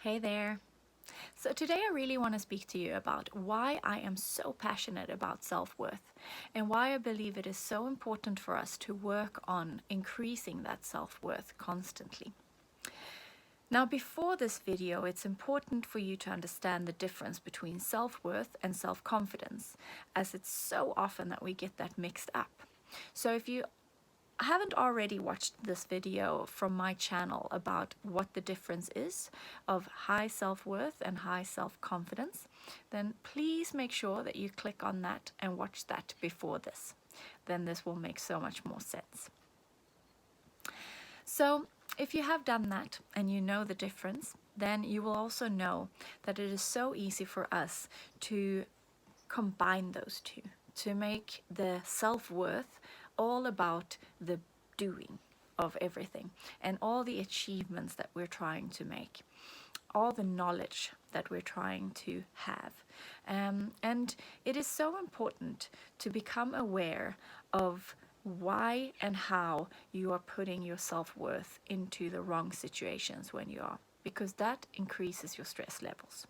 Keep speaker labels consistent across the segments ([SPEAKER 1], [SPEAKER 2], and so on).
[SPEAKER 1] Hey there. So today I really want to speak to you about why I am so passionate about self-worth and why I believe it is so important for us to work on increasing that self-worth constantly. Now, before this video, it's important for you to understand the difference between self-worth and self-confidence, as it's so often that we get that mixed up. So if you haven't already watched this video from my channel about what the difference is of high self-worth and high self-confidence, then please make sure that you click on that and watch that before this. Then this will make so much more sense. So if you have done that and you know the difference, then you will also know that it is so easy for us to combine those two, to make the self-worth all about the doing of everything and all the achievements that we're trying to make, all the knowledge that we're trying to have. And it is so important to become aware of why and how you are putting your self-worth into the wrong situations when you are, because that increases your stress levels.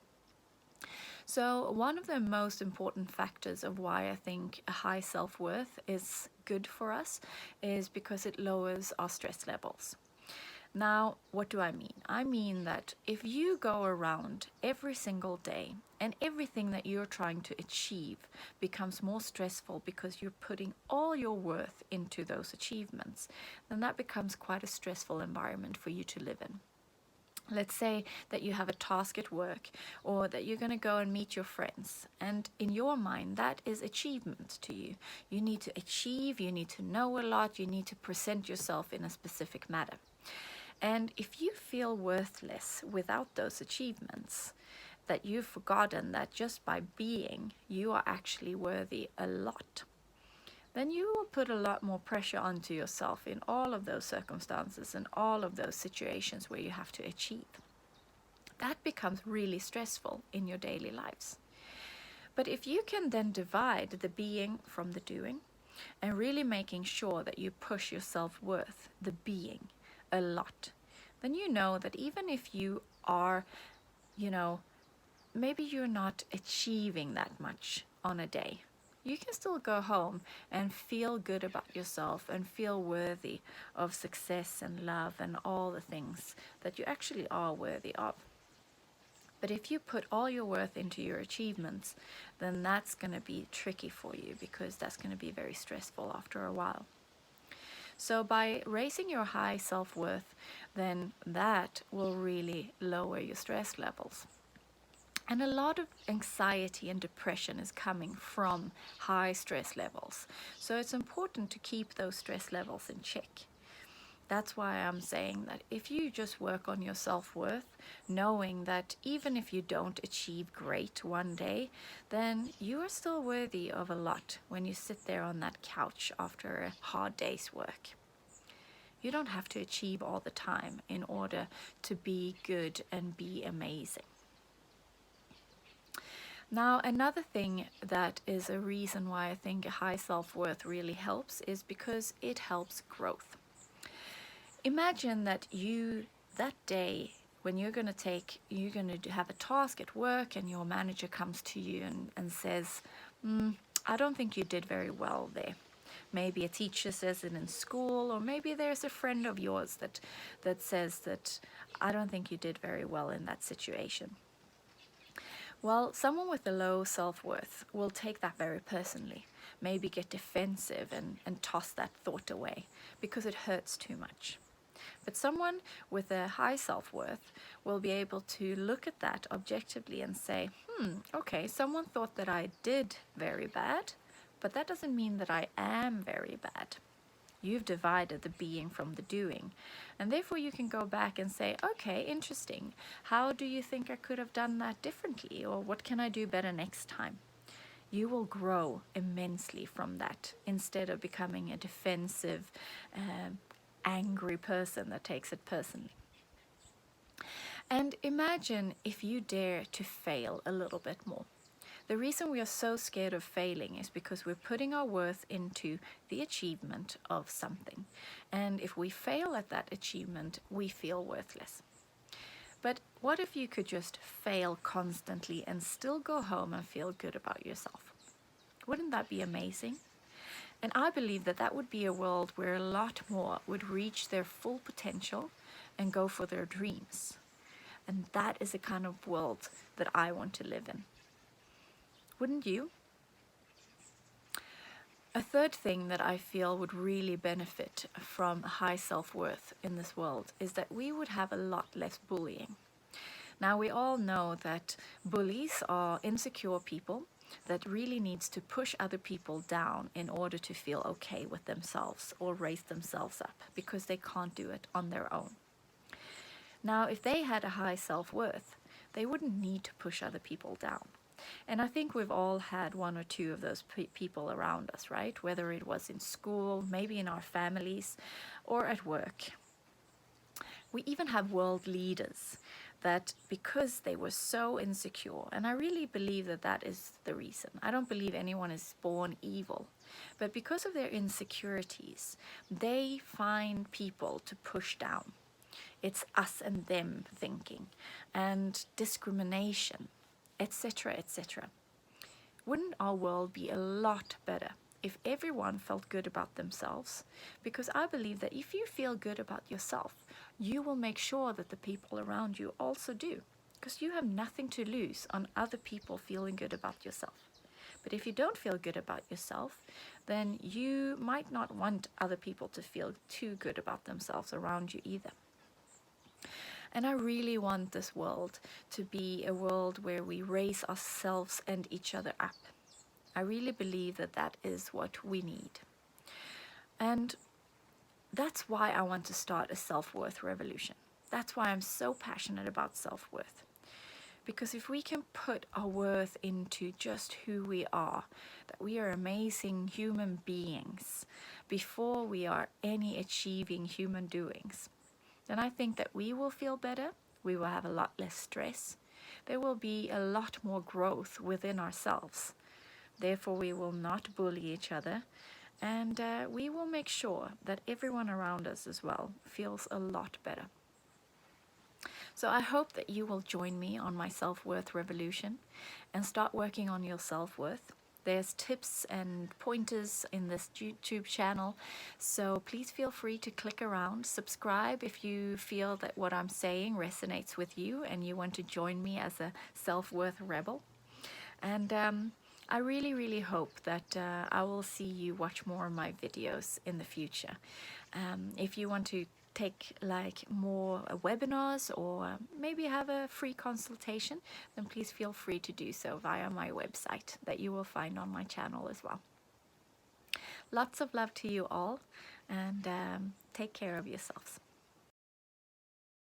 [SPEAKER 1] So one of the most important factors of why I think a high self-worth is good for us is because it lowers our stress levels. Now, what do I mean? I mean that if you go around every single day and everything that you're trying to achieve becomes more stressful because you're putting all your worth into those achievements, then that becomes quite a stressful environment for you to live in. Let's say that you have a task at work or that you're going to go and meet your friends, and in your mind that is achievement to you. You need to achieve, you need to know a lot, you need to present yourself in a specific manner. And if you feel worthless without those achievements, that you've forgotten that just by being you are actually worthy a lot, then you will put a lot more pressure onto yourself in all of those circumstances and all of those situations where you have to achieve. That becomes really stressful in your daily lives. But if you can then divide the being from the doing and really making sure that you push your self-worth, the being, a lot, then you know that even if you are, maybe you're not achieving that much on a day, you can still go home and feel good about yourself and feel worthy of success and love and all the things that you actually are worthy of. But if you put all your worth into your achievements, then that's going to be tricky for you, because that's going to be very stressful after a while. So by raising your high self-worth, then that will really lower your stress levels. And a lot of anxiety and depression is coming from high stress levels. So it's important to keep those stress levels in check. That's why I'm saying that if you just work on your self-worth, knowing that even if you don't achieve great one day, then you are still worthy of a lot when you sit there on that couch after a hard day's work. You don't have to achieve all the time in order to be good and be amazing. Now, another thing that is a reason why I think a high self-worth really helps is because it helps growth. Imagine that that day when you're going to have a task at work and your manager comes to you and says, I don't think you did very well there. Maybe a teacher says it in school, or maybe there's a friend of yours that says that I don't think you did very well in that situation. Well, someone with a low self-worth will take that very personally, maybe get defensive and toss that thought away because it hurts too much. But someone with a high self-worth will be able to look at that objectively and say, okay, someone thought that I did very bad, but that doesn't mean that I am very bad. You've divided the being from the doing, and therefore you can go back and say, okay, interesting. How do you think I could have done that differently, or what can I do better next time? You will grow immensely from that, instead of becoming a defensive, angry person that takes it personally. And imagine if you dare to fail a little bit more. The reason we are so scared of failing is because we're putting our worth into the achievement of something. And if we fail at that achievement, we feel worthless. But what if you could just fail constantly and still go home and feel good about yourself? Wouldn't that be amazing? And I believe that that would be a world where a lot more would reach their full potential and go for their dreams. And that is the kind of world that I want to live in. Wouldn't you? A third thing that I feel would really benefit from high self-worth in this world is that we would have a lot less bullying. Now, we all know that bullies are insecure people that really needs to push other people down in order to feel okay with themselves or raise themselves up because they can't do it on their own. Now, if they had a high self-worth, they wouldn't need to push other people down. And I think we've all had one or two of those people around us, right? Whether it was in school, maybe in our families, or at work. We even have world leaders that, because they were so insecure, and I really believe that that is the reason. I don't believe anyone is born evil, but because of their insecurities, they find people to push down. It's us and them thinking, and discrimination, etc., etc. Wouldn't our world be a lot better if everyone felt good about themselves? Because I believe that if you feel good about yourself, you will make sure that the people around you also do. Because you have nothing to lose on other people feeling good about yourself. But if you don't feel good about yourself, then you might not want other people to feel too good about themselves around you either. And I really want this world to be a world where we raise ourselves and each other up. I really believe that that is what we need. And that's why I want to start a self-worth revolution. That's why I'm so passionate about self-worth. Because if we can put our worth into just who we are, that we are amazing human beings before we are any achieving human doings, then I think that we will feel better, we will have a lot less stress, there will be a lot more growth within ourselves. Therefore, we will not bully each other, and we will make sure that everyone around us as well feels a lot better. So I hope that you will join me on my self-worth revolution and start working on your self-worth. There's tips and pointers in this YouTube channel, so please feel free to click around, subscribe if you feel that what I'm saying resonates with you and you want to join me as a self-worth rebel. And I really, really hope that I will see you watch more of my videos in the future. If you want to take like more webinars or maybe have a free consultation, then please feel free to do so via my website that you will find on my channel as well. Lots of love to you all, and take care of yourselves.